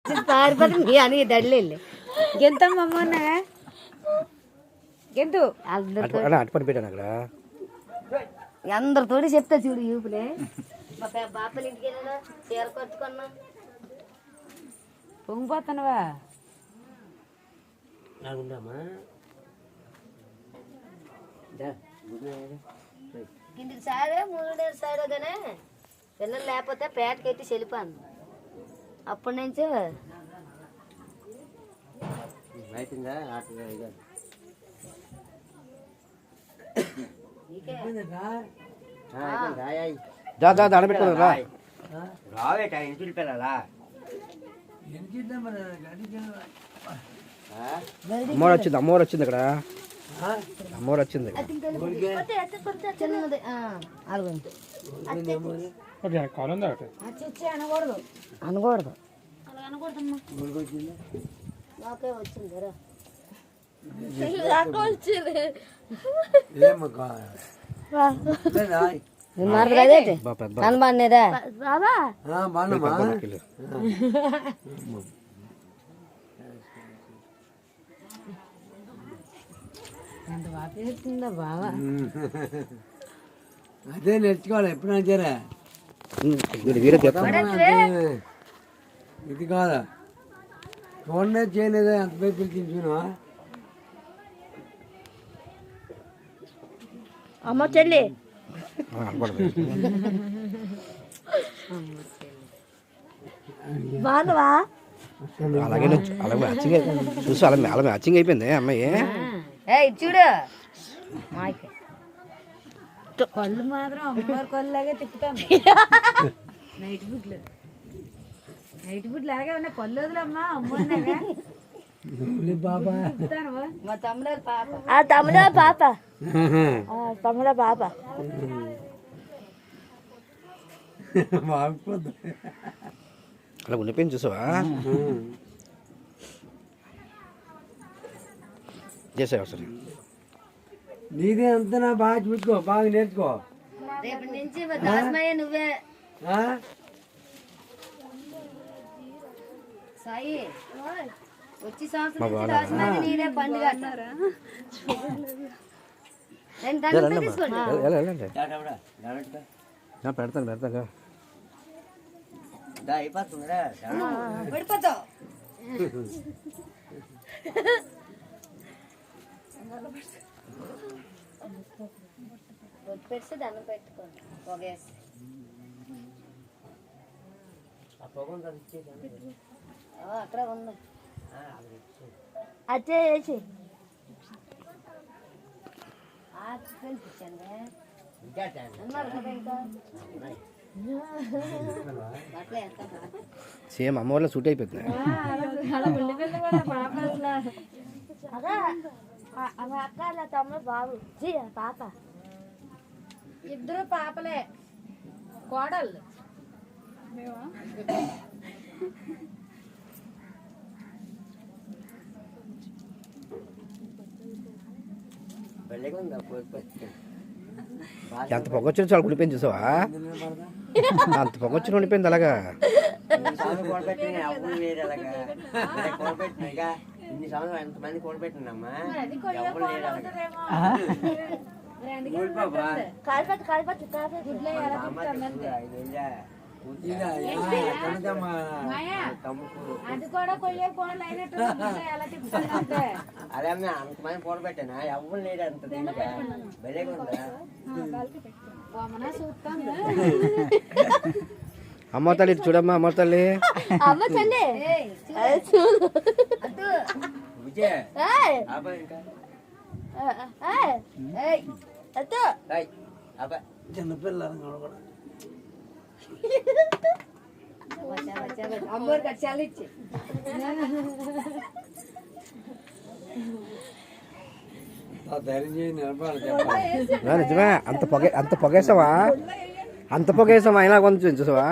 పారిపోతుంది అని దడ్లే గెంతమ్మమ్మ గెంతు అటుపని పెట్టాను అక్కడ అందరితోటి చెప్తా చూడు యూపులే మా బాపల ఇంటికి వెళ్ళినా చీర కట్టుకున్నా పొంగిపోతానవా ఇంటికి సాడే 3 సాడే కానీ పిల్లలు లేకపోతే పేటకి ఎట్టి చెలిపాను అప్పటి నుంచే దాడబెట్టుకోరా రావేట ఇంటి పిల్లలా అమ్మవారు వచ్చింది ఇక్కడ అమ్మవారు వచ్చింది అనకూడదు అనకూడదు నాకే వచ్చింది కనబడినేదా ఎంత బాగా చేస్తుందా బావా అదే నేర్చుకోవాలి ఎప్పుడైనా చేరా ఇది కాదా చూడనే చేయలేదా ఎంత పేరు పిలిచించుకున్నా అమ్మ చెల్లి బాగున్నావా అలాగే అలాగే మ్యాచింగ్ చూసి అలా మ్యాచింగ్ అయిపోయింది అమ్మాయి చూడు కళ్ళు మాత్రం అమ్మవారి కళ్ళులాగే తిప్పుతాను నైట్ బుట్లు లాగే ఉన్నాయి కళ్ళు వదిలమ్మా అమ్మన్నాగా మా తమ్ముడు పాప తమ్ముడు పాప అలా ఉండిపోయింది చూసావా చేసావా సరే నీదే అంతా బాగా చూసుకో బాగా నేర్చుకో రేపటి నుంచి దాసమయ్య నువ్వే సాయి వచ్చి సంవత్సరం దాసమయ్య నీదే పండుగ పెడతాను పడిపోతావు పెట్టి దండం పెట్టుకోండి పొగేసి అక్కడ ఉంది అదే వేసి సేమ్ అమ్మ వాళ్ళ సూట్ అయిపోతుంది అక్క తమ్ముడు బాబు పాప ఇద్దరు పాపలే కోడళ్ళు ఎంత పొగొచ్చిన చాలా ఉండిపోయింది చూసావా అంత పొగొచ్చిన ఉండిపోయింది అలాగా ఇన్ని సంవత్సరాలు ఎంతమంది కూడబెట్టినమ్మా అది కూడా కొయ్యే కోళ్ళు అయినట్టు ఎలా తిప్పుతానంటే అదే అమ్మ అంతమంది కూడబెట్టానా ఎవరు లేడు అంత బెలేగా ఉందా చూస్తాను అమ్మ తల్లి చూడమ్మా అమ్మ తల్లి అమ్మ తల్లి విజయ్ చిన్నపిల్లలు అమ్మోరు కచ్చాలు ఇచ్చి ధైర్యం చేయి నిలబడాలి నిజమే అంత పొగేసావా అయినా కొంచెం చూసావా